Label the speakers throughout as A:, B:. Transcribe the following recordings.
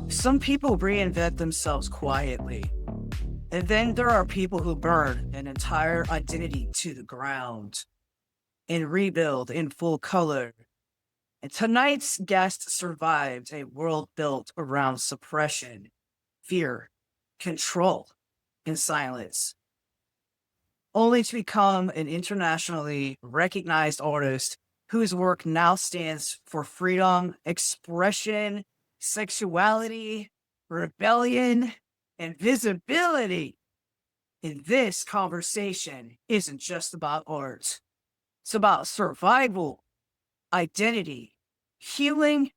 A: Some people reinvent themselves quietly, and then there are people who burn an entire identity to the ground and rebuild in full color. And tonight's guest survived a world built around suppression, fear, control, and silence, only to become an internationally recognized artist whose work now stands for freedom, expression, sexuality, rebellion, and visibility. And this conversation isn't just about art, it's about survival, identity, healing,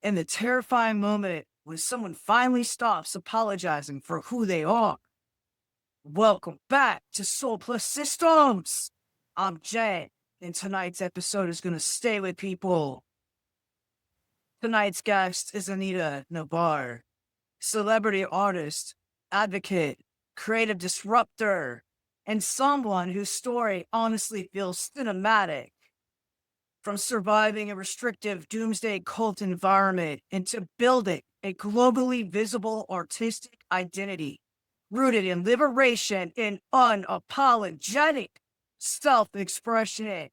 A: and the terrifying moment when someone finally stops apologizing for who they are. Welcome back to Soul Plus Systems. I'm Jenn, and tonight's episode is going to stay with people. Tonight's guest is Anita Nevar, celebrity artist, advocate, creative disruptor, and someone whose story honestly feels cinematic. From surviving a restrictive Doomsday cult environment into building a globally visible artistic identity rooted in liberation and unapologetic self-expression.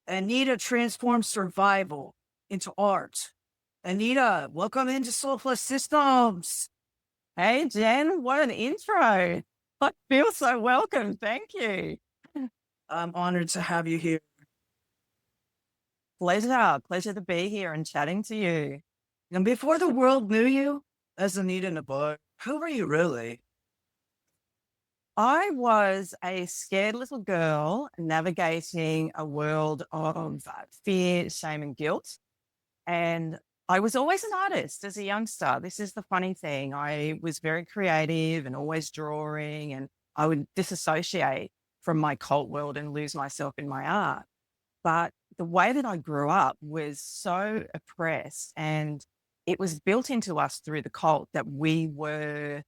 A: Anita transforms survival into art. Anita, welcome into Soul Plus Systems.
B: Hey, Jen, what an intro. I feel so welcome. Thank you.
A: I'm honored to have you here.
B: Pleasure to be here and chatting to you.
A: And before the world knew you as Anita Nevar, who were you really?
B: I was a scared little girl navigating a world of fear, shame, and guilt. And I was always an artist as a youngster. This is the funny thing. I was very creative and always drawing, and I would disassociate from my cult world and lose myself in my art. But the way that I grew up was so oppressed, and it was built into us through the cult that the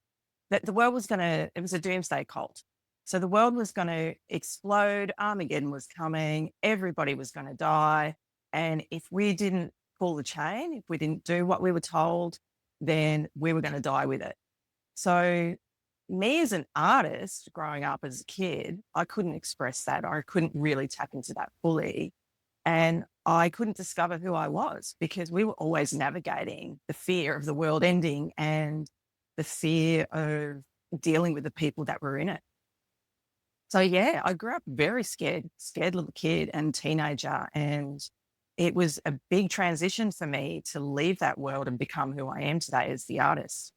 B: world was going to, it was a doomsday cult. So the world was going to explode. Armageddon was coming. Everybody was going to die. And if we didn't pull the chain, if we didn't do what we were told, then we were going to die with it. So me as an artist growing up as a kid, I couldn't express that. I couldn't really tap into that fully. And I couldn't discover who I was because we were always navigating the fear of the world ending and the fear of dealing with the people that were in it. So yeah, I grew up very scared little kid and teenager. And it was a big transition for me to leave that world and become who I am today as the artist.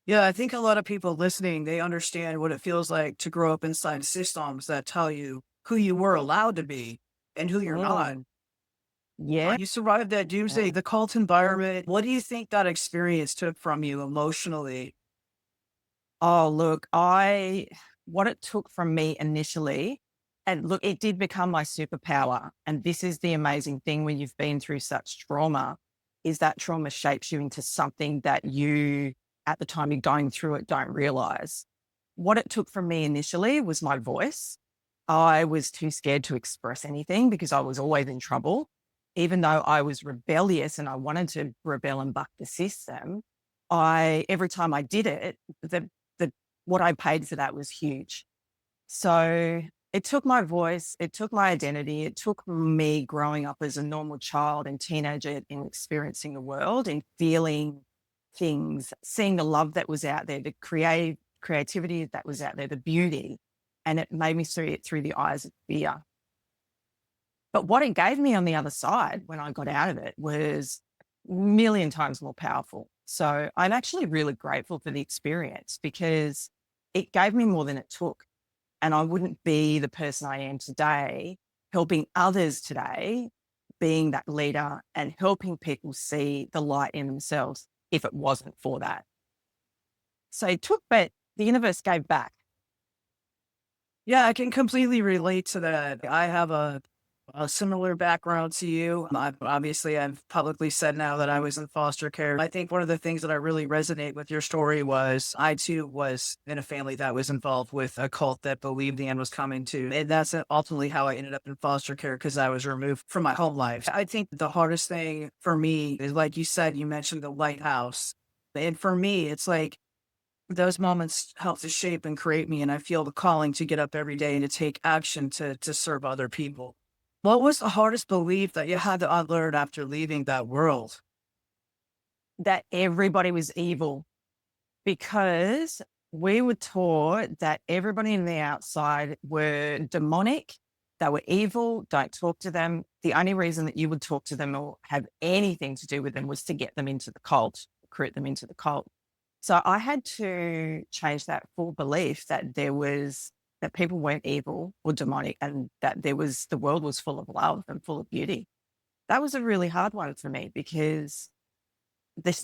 A: Yeah, I think a lot of people listening, they understand what it feels like to grow up inside systems that tell you who you were allowed to be and who you're not.
B: Mm, yeah.
A: You survived that doomsday, the cult environment. What do you think that experience took from you emotionally?
B: Oh, look, what it took from me initially, and look, it did become my superpower. And this is the amazing thing when you've been through such trauma, is that trauma shapes you into something that you, at the time you're going through it, don't realize. What it took from me initially was my voice. I was too scared to express anything because I was always in trouble. Even though I was rebellious and I wanted to rebel and buck the system, every time I did it, the what I paid for that was huge. So it took my voice, it took my identity, it took me growing up as a normal child and teenager and experiencing the world and feeling things, seeing the love that was out there, the creativity that was out there, the beauty. And it made me see it through the eyes of fear. But what it gave me on the other side when I got out of it was a million times more powerful. So I'm actually really grateful for the experience because it gave me more than it took. And I wouldn't be the person I am today, helping others today, being that leader and helping people see the light in themselves if it wasn't for that. So it took, but the universe gave back.
A: Yeah, I can completely relate to that. I have a similar background to you. I've publicly said now that I was in foster care. I think one of the things that I really resonate with your story was I too was in a family that was involved with a cult that believed the end was coming to. And that's ultimately how I ended up in foster care because I was removed from my home life. I think the hardest thing for me is, like you said, you mentioned the lighthouse. And for me, it's like those moments help to shape and create me. And I feel the calling to get up every day and to take action to serve other people. What was the hardest belief that you had to unlearn after leaving that world?
B: That everybody was evil, because we were taught that everybody in the outside were demonic, they were evil, don't talk to them. The only reason that you would talk to them or have anything to do with them was to get them into the cult, recruit them into the cult. So I had to change that full belief that that people weren't evil or demonic, and that the world was full of love and full of beauty. That was a really hard one for me, because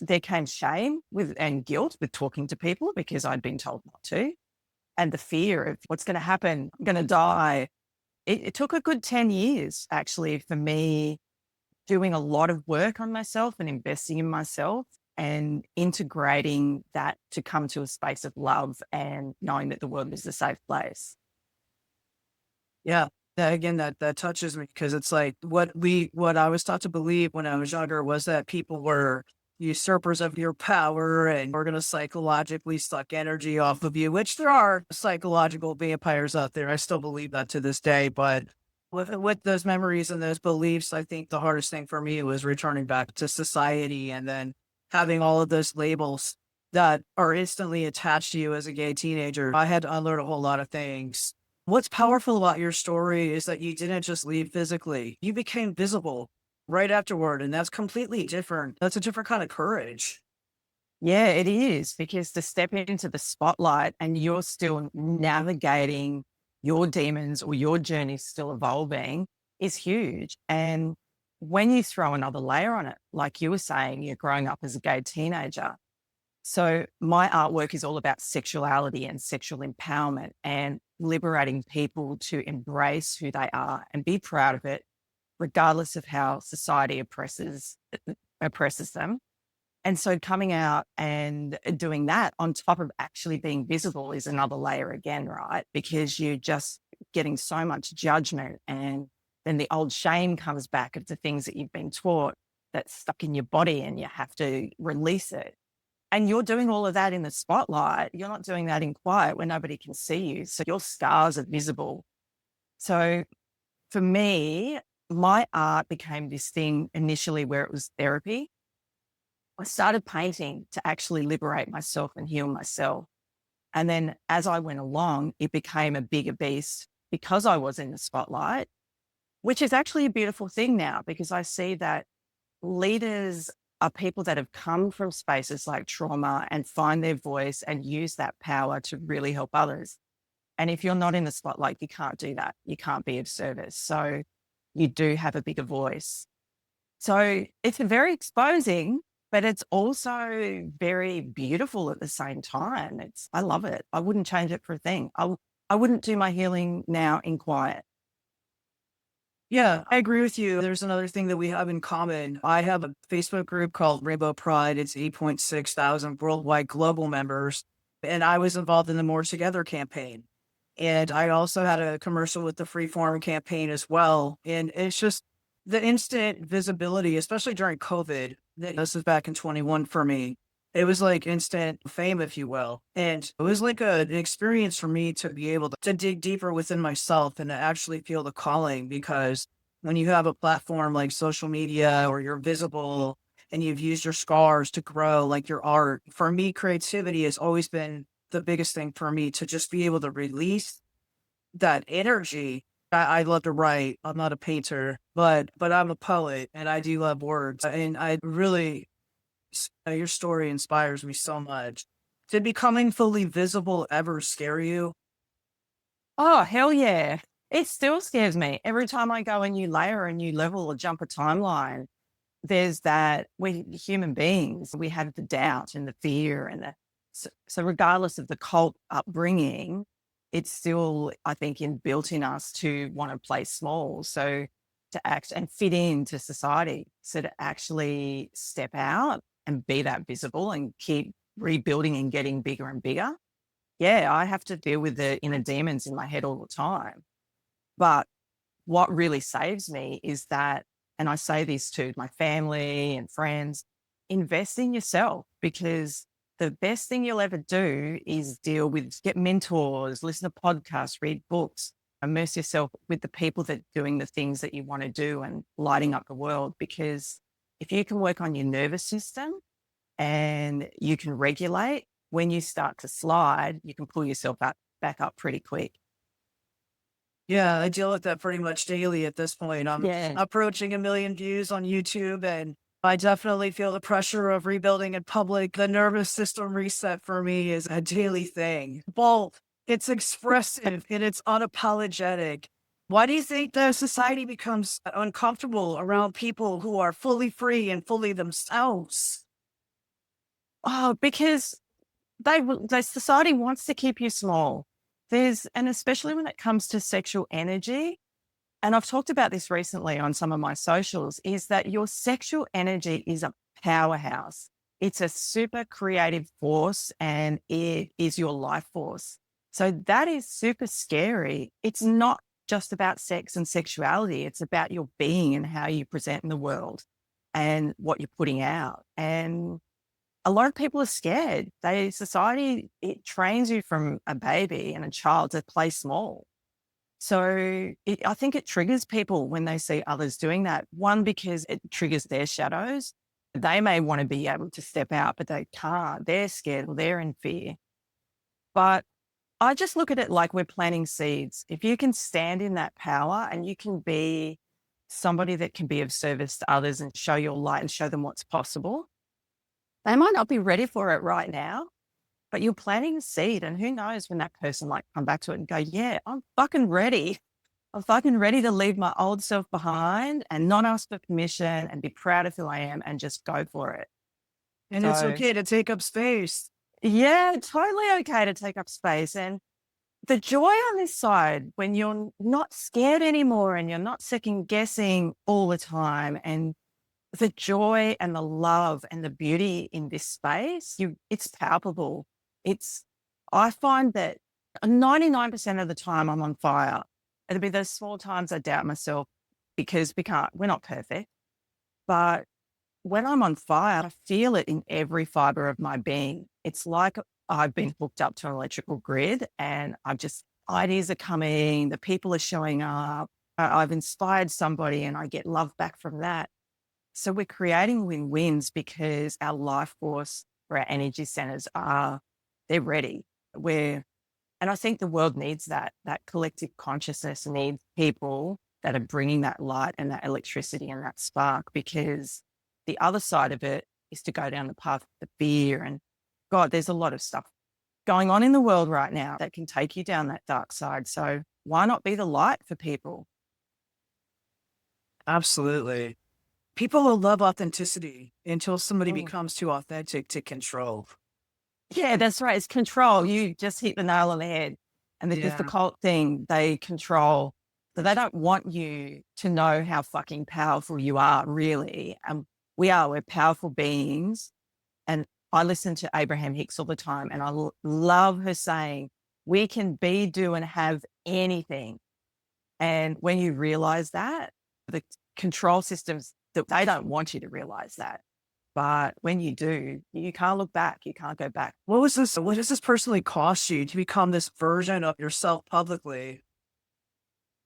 B: there came shame with and guilt with talking to people because I'd been told not to, and the fear of what's going to happen. I'm going to die. It took a good 10 years actually for me, doing a lot of work on myself and investing in myself and integrating that to come to a space of love and knowing that the world is a safe place.
A: Yeah. That again, that touches me because it's like what I was taught to believe when I was younger was that people were usurpers of your power and we're gonna psychologically suck energy off of you, which there are psychological vampires out there. I still believe that to this day. But with those memories and those beliefs, I think the hardest thing for me was returning back to society and then having all of those labels that are instantly attached to you as a gay teenager. I had to unlearn a whole lot of things. What's powerful about your story is that you didn't just leave physically. You became visible right afterward, and that's completely different. That's a different kind of courage.
B: Yeah, it is, because to step into the spotlight and you're still navigating your demons or your journey still evolving is huge. And when you throw another layer on it, like you were saying, you're growing up as a gay teenager. So my artwork is all about sexuality and sexual empowerment and liberating people to embrace who they are and be proud of it, regardless of how society oppresses them. And so coming out and doing that on top of actually being visible is another layer again, right? Because you're just getting so much judgment, and then the old shame comes back of the things that you've been taught that's stuck in your body and you have to release it. And you're doing all of that in the spotlight. You're not doing that in quiet where nobody can see you. So your scars are visible. So for me, my art became this thing initially where it was therapy. I started painting to actually liberate myself and heal myself. And then as I went along, it became a bigger beast because I was in the spotlight, which is actually a beautiful thing now, because I see that leaders are people that have come from spaces like trauma and find their voice and use that power to really help others. And if you're not in the spotlight, you can't do that. You can't be of service. So you do have a bigger voice. So it's very exposing, but it's also very beautiful at the same time. I love it. I wouldn't change it for a thing. I wouldn't do my healing now in quiet.
A: Yeah, I agree with you. There's another thing that we have in common. I have a Facebook group called Rainbow Pride. It's 8.6 thousand worldwide global members. And I was involved in the More Together campaign. And I also had a commercial with the Freeform campaign as well. And it's just the instant visibility, especially during COVID. This is back in 21 for me. It was like instant fame, if you will. And it was like an experience for me to be able to dig deeper within myself and to actually feel the calling. Because when you have a platform like social media or you're visible and you've used your scars to grow, like your art, for me, creativity has always been the biggest thing for me to just be able to release that energy. I love to write. I'm not a painter, but I'm a poet and I do love words. And I really your story inspires me so much. Did becoming fully visible ever scare you?
B: Oh, hell yeah. It still scares me. Every time I go a new layer, a new level, or jump a timeline, there's that we human beings, we have the doubt and the fear and so regardless of the cult upbringing, it's still, I think, inbuilt in us to want to play small. So to act and fit into society. So to actually step out and be that visible and keep rebuilding and getting bigger and bigger. Yeah, I have to deal with the inner demons in my head all the time. But what really saves me is that, and I say this to my family and friends, invest in yourself, because the best thing you'll ever do is get mentors, listen to podcasts, read books, immerse yourself with the people that are doing the things that you want to do and lighting up the world. Because if you can work on your nervous system and you can regulate, when you start to slide, you can pull yourself back up pretty quick.
A: Yeah, I deal with that pretty much daily at this point. I'm
B: Yeah.
A: approaching 1 million views on YouTube, and I definitely feel the pressure of rebuilding in public. The nervous system reset for me is a daily thing. Bold, it's expressive, and it's unapologetic. Why do you think the society becomes uncomfortable around people who are fully free and fully themselves?
B: Oh, because the society wants to keep you small. And especially when it comes to sexual energy, and I've talked about this recently on some of my socials, is that your sexual energy is a powerhouse. It's a super creative force and it is your life force. So that is super scary. It's not just about sex and sexuality. It's about your being and how you present in the world and what you're putting out. And a lot of people are scared. Society, it trains you from a baby and a child to play small. So I think it triggers people when they see others doing that. One, because it triggers their shadows. They may want to be able to step out, but they can't. They're scared or they're in fear. But I just look at it like we're planting seeds. If you can stand in that power and you can be somebody that can be of service to others and show your light and show them what's possible, they might not be ready for it right now, but you're planting a seed, and who knows when that person might come back to it and go, yeah, I'm fucking ready. I'm fucking ready to leave my old self behind and not ask for permission and be proud of who I am and just go for it.
A: And it's
B: So
A: okay to take up space.
B: yeah, totally okay to take up space. And the joy on this side, when you're not scared anymore and you're not second guessing all the time, and the joy and the love and the beauty in this space, it's palpable. I find that 99% of the time I'm on fire. It'll be those small times I doubt myself because we're not perfect. But when I'm on fire, I feel it in every fiber of my being. It's like I've been hooked up to an electrical grid and ideas are coming, the people are showing up. I've inspired somebody and I get love back from that. So we're creating win-wins because our life force or our energy centers they're ready. And I think the world needs that collective consciousness needs people that are bringing that light and that electricity and that spark, because the other side of it is to go down the path of the fear. And God, there's a lot of stuff going on in the world right now that can take you down that dark side. So why not be the light for people?
A: Absolutely. People will love authenticity until somebody
B: Mm.
A: becomes too authentic to control.
B: Yeah, that's right. It's control. You just hit the nail on the head. And the
A: Yeah.
B: difficult thing, they control. So they don't want you to know how fucking powerful you are, really. And we're powerful beings. And I listen to Abraham Hicks all the time, and I love her saying, we can be, do, and have anything. And when you realize that, the control systems, that they don't want you to realize that. But when you do, you can't look back. You can't go back.
A: What does this personally cost you to become this version of yourself publicly?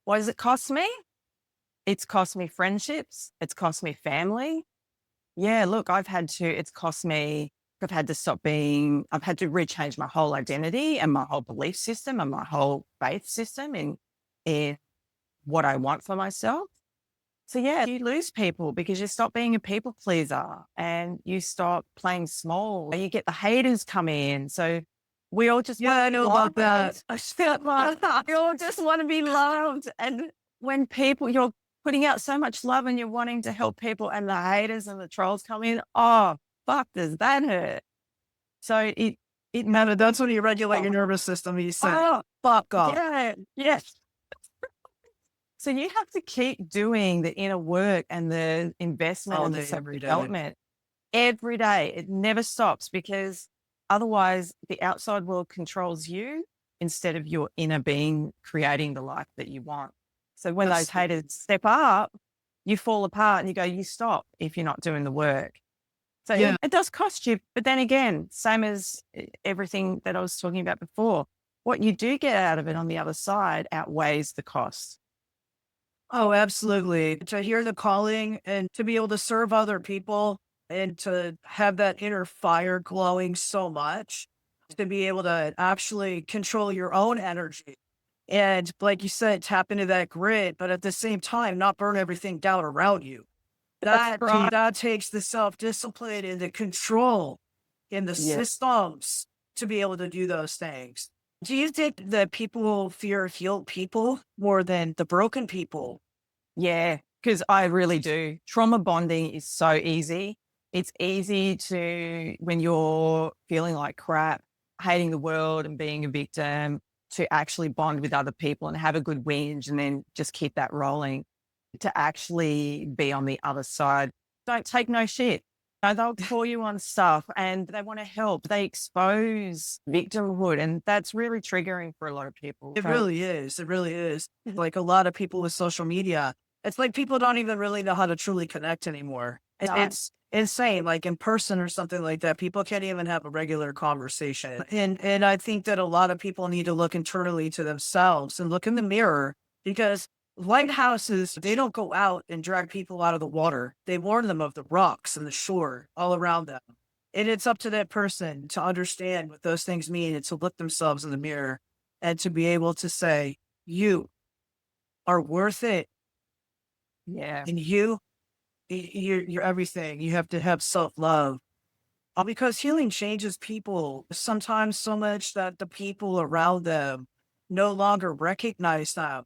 B: What does it cost me? It's cost me friendships. It's cost me family. Yeah, look, it's cost me, I've had to I've had to rechange my whole identity and my whole belief system and my whole faith system in what I want for myself. So yeah, you lose people because you stop being a people pleaser and you stop playing small. You get the haters come in. So we all just
A: Yeah,
B: want
A: I
B: to be
A: know about
B: loved.
A: that.
B: I feel like we all just want to be loved. And when you're putting out so much love and you're wanting to help people and the haters and the trolls come in, oh, fuck, does that hurt? So it
A: Yeah, that's when you regulate your
B: oh,
A: nervous system. You say,
B: oh,
A: fuck off
B: yeah, yes. So you have to keep doing the inner work and the investment
A: all
B: and the
A: day, every day.
B: self-development every day. It never stops, because otherwise the outside world controls you instead of your inner being creating the life that you want. So when those
A: Absolutely.
B: haters step up, you fall apart and you stop if you're not doing the work. So
A: Yeah.
B: it does cost you. But then again, same as everything that I was talking about before, what you do get out of it on the other side outweighs the cost.
A: Oh, absolutely. To hear the calling and to be able to serve other people and to have that inner fire glowing so much, to be able to actually control your own energy. And like you said, tap into that grid, but at the same time, not burn everything down around you.
B: That's right.
A: That takes the self-discipline and the control in the
B: Yeah.
A: systems to be able to do those things. Do you think that people fear healed people more than the broken people?
B: Yeah, because I really do. Trauma bonding is so easy. It's easy to, when you're feeling like crap, hating the world and being a victim, to actually bond with other people and have a good whinge and then just keep that rolling. To actually be on the other side, don't take no shit. No, they'll call you on stuff and they want to help. They expose victimhood, and that's really triggering for a lot of people.
A: It
B: So,
A: really is. It really is. Like a lot of people with social media, it's like people don't even really know how to truly connect anymore.
B: no,
A: It's insane. Like in person or something like that, people can't even have a regular conversation. And I think that a lot of people need to look internally to themselves and look in the mirror because lighthouses, they don't go out and drag people out of the water. They warn them of the rocks and the shore all around them. And it's up to that person to understand what those things mean and to look themselves in the mirror and to be able to say, "You are worth it,
B: yeah.
A: and you're everything." You have to have self-love. Because healing changes people sometimes so much that the people around them no longer recognize them.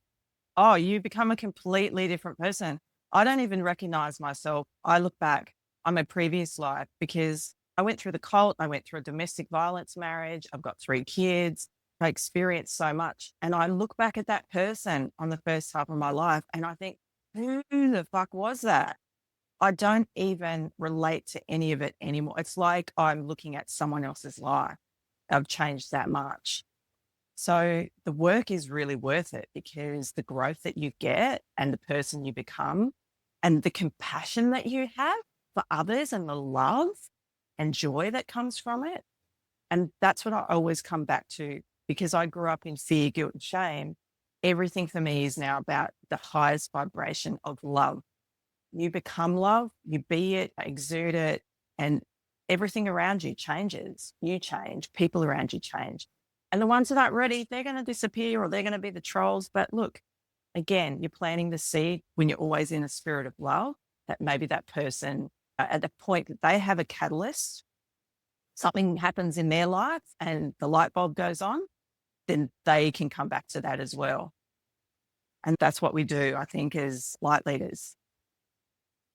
B: Oh, you become a completely different person. I don't even recognize myself. I look back on my previous life because I went through the cult, I went through a domestic violence marriage, I've got 3 kids, I experienced so much. And I look back at that person on the first half of my life and I think, who the fuck was that? I don't even relate to any of it anymore. It's like I'm looking at someone else's life. I've changed that much. So the work is really worth it because the growth that you get and the person you become and the compassion that you have for others and the love and joy that comes from it. And that's what I always come back to because I grew up in fear, guilt, and shame. Everything for me is now about the highest vibration of love. You become love, you be it, exude it, and everything around you changes. You change, people around you change. And the ones that aren't ready, they're going to disappear or they're going to be the trolls. But look, again, you're planting the seed when you're always in a spirit of love, that maybe that person, at the point that they have a catalyst, something happens in their life and the light bulb goes on, then they can come back to that as well. And that's what we do, I think, as light leaders.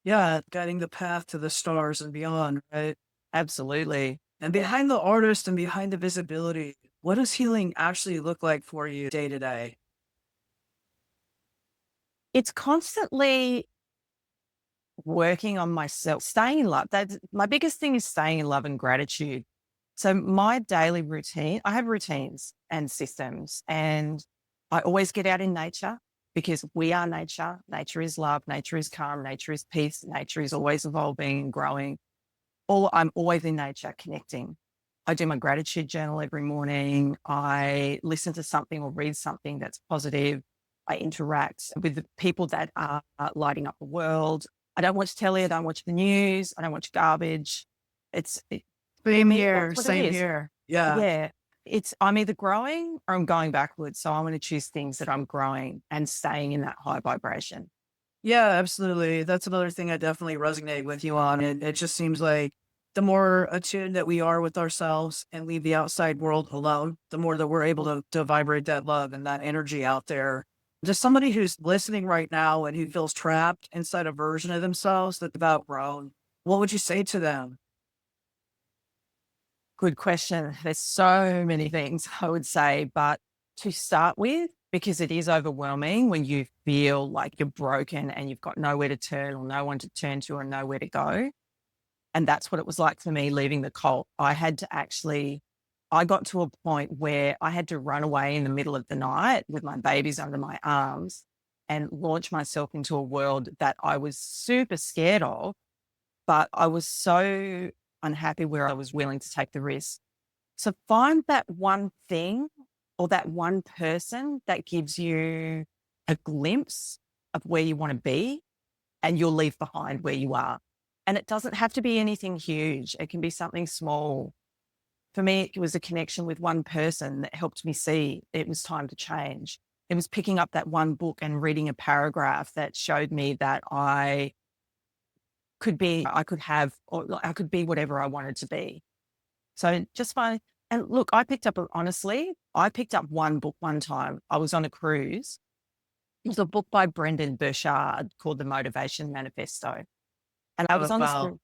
A: Yeah, guiding the path to the stars and beyond, right?
B: Absolutely.
A: And behind the artist and behind the visibility, what does healing actually look like for you day to day?
B: It's constantly working on myself, staying in love. That's my biggest thing is staying in love and gratitude. So my daily routine, I have routines and systems, and I always get out in nature because we are nature. Nature is love. Nature is calm. Nature is peace. Nature is always evolving and growing. I'm always in nature connecting. I do my gratitude journal every morning. I listen to something or read something that's positive. I interact with the people that are lighting up the world. I don't watch telly. I don't watch the news. I don't watch garbage. For
A: Same
B: me,
A: here,
B: that's what it
A: same
B: is.
A: here. Yeah.
B: Yeah. I'm either growing or I'm going backwards. So I want to choose things that I'm growing and staying in that high vibration.
A: Yeah, absolutely. That's another thing I definitely resonate with you on. And it just seems like the more attuned that we are with ourselves and leave the outside world alone, the more that we're able to vibrate that love and that energy out there. Just somebody who's listening right now and who feels trapped inside a version of themselves that they've outgrown, what would you say to them?
B: Good question. There's so many things I would say, but to start with, because it is overwhelming when you feel like you're broken and you've got nowhere to turn or no one to turn to or nowhere to go. And that's what it was like for me leaving the cult. I got to a point where I had to run away in the middle of the night with my babies under my arms and launch myself into a world that I was super scared of, but I was so unhappy where I was willing to take the risk. So find that one thing or that one person that gives you a glimpse of where you want to be, and you'll leave behind where you are. And it doesn't have to be anything huge. It can be something small. For me, it was a connection with one person that helped me see it was time to change. It was picking up that one book and reading a paragraph that showed me that I could be, I could have, or I could be whatever I wanted to be. So just find, and look, honestly, I picked up one book one time. I was on a cruise. It was a book by Brendan Burchard called The Motivation Manifesto. And I was
A: Oh,
B: on this,
A: wow.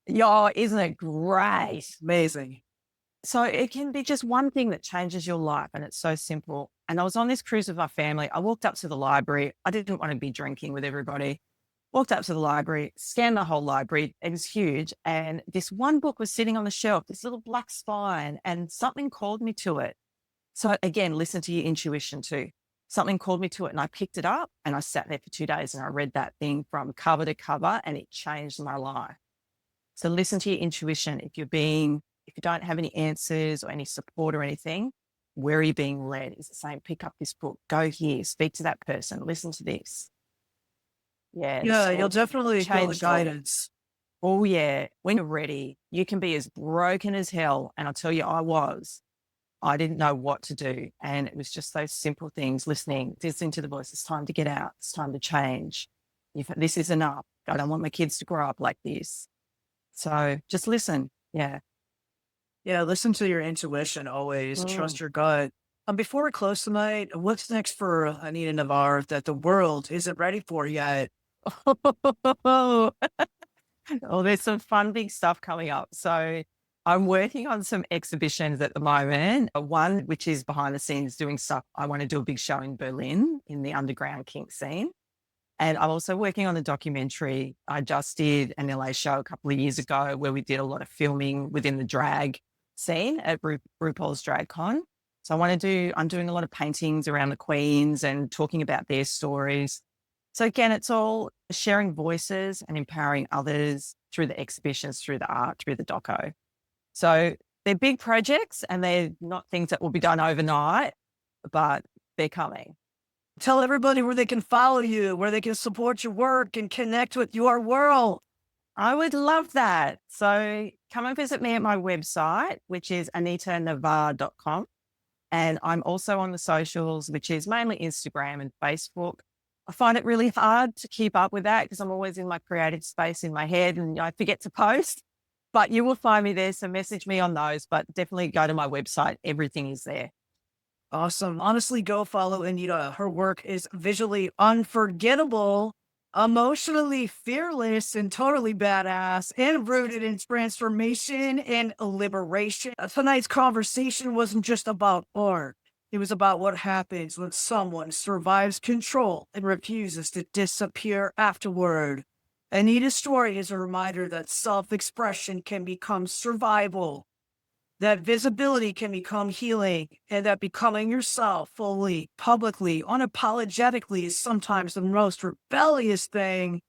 B: yeah, isn't it great?
A: Amazing.
B: So it can be just one thing that changes your life, and it's so simple. And I was on this cruise with my family. I walked up to the library. I didn't want to be drinking with everybody. Walked up to the library, scanned the whole library. It was huge. And this one book was sitting on the shelf, this little black spine, and something called me to it. So again, listen to your intuition too. Something called me to it, and I picked it up and I sat there for 2 days and I read that thing from cover to cover, and it changed my life. So listen to your intuition. If you don't have any answers or any support or anything, where are you being led? Is it saying, pick up this book, go here, speak to that person, listen to this? Yeah,
A: Yeah, you'll
B: or
A: definitely feel the
B: change your,
A: guidance.
B: oh yeah, when you're ready, you can be as broken as hell. And I'll tell you, I didn't know what to do. And it was just those simple things, listening to the voice. It's time to get out. It's time to change. This is enough. I don't want my kids to grow up like this. So just listen. Yeah.
A: Yeah, listen to your intuition always.
B: Mm.
A: Trust your gut. Before we close tonight, what's next for Anita Nevar that the world isn't ready for yet?
B: Oh, there's some fun big stuff coming up. So I'm working on some exhibitions at the moment. One which is behind the scenes doing stuff. I want to do a big show in Berlin in the underground kink scene. And I'm also working on a documentary. I just did an LA show a couple of years ago where we did a lot of filming within the drag scene at RuPaul's Drag Con. So I'm doing a lot of paintings around the queens and talking about their stories. So again, it's all sharing voices and empowering others through the exhibitions, through the art, through the doco. So they're big projects and they're not things that will be done overnight, but they're coming.
A: Tell everybody where they can follow you, where they can support your work and connect with your world.
B: I would love that. So come and visit me at my website, which is anitanevar.com. And I'm also on the socials, which is mainly Instagram and Facebook. I find it really hard to keep up with that because I'm always in my creative space in my head and I forget to post. But you will find me there. So message me on those, but definitely go to my website. Everything is there.
A: Awesome. Honestly, go follow Anita. Her work is visually unforgettable, emotionally fearless, and totally badass, and rooted in transformation and liberation. Tonight's conversation wasn't just about art. It was about what happens when someone survives control and refuses to disappear afterward. Anita's story is a reminder that self-expression can become survival, that visibility can become healing, and that becoming yourself fully, publicly, unapologetically is sometimes the most rebellious thing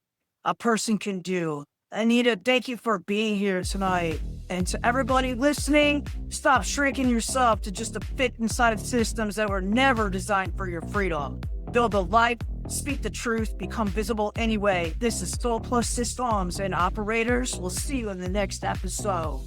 A: a person can do. Anita, thank you for being here tonight. And to everybody listening, stop shrinking yourself to just to fit inside of systems that were never designed for your freedom. Build a life, speak the truth, become visible anyway. This is Soul Plus Systems and Operators. We'll see you in the next episode.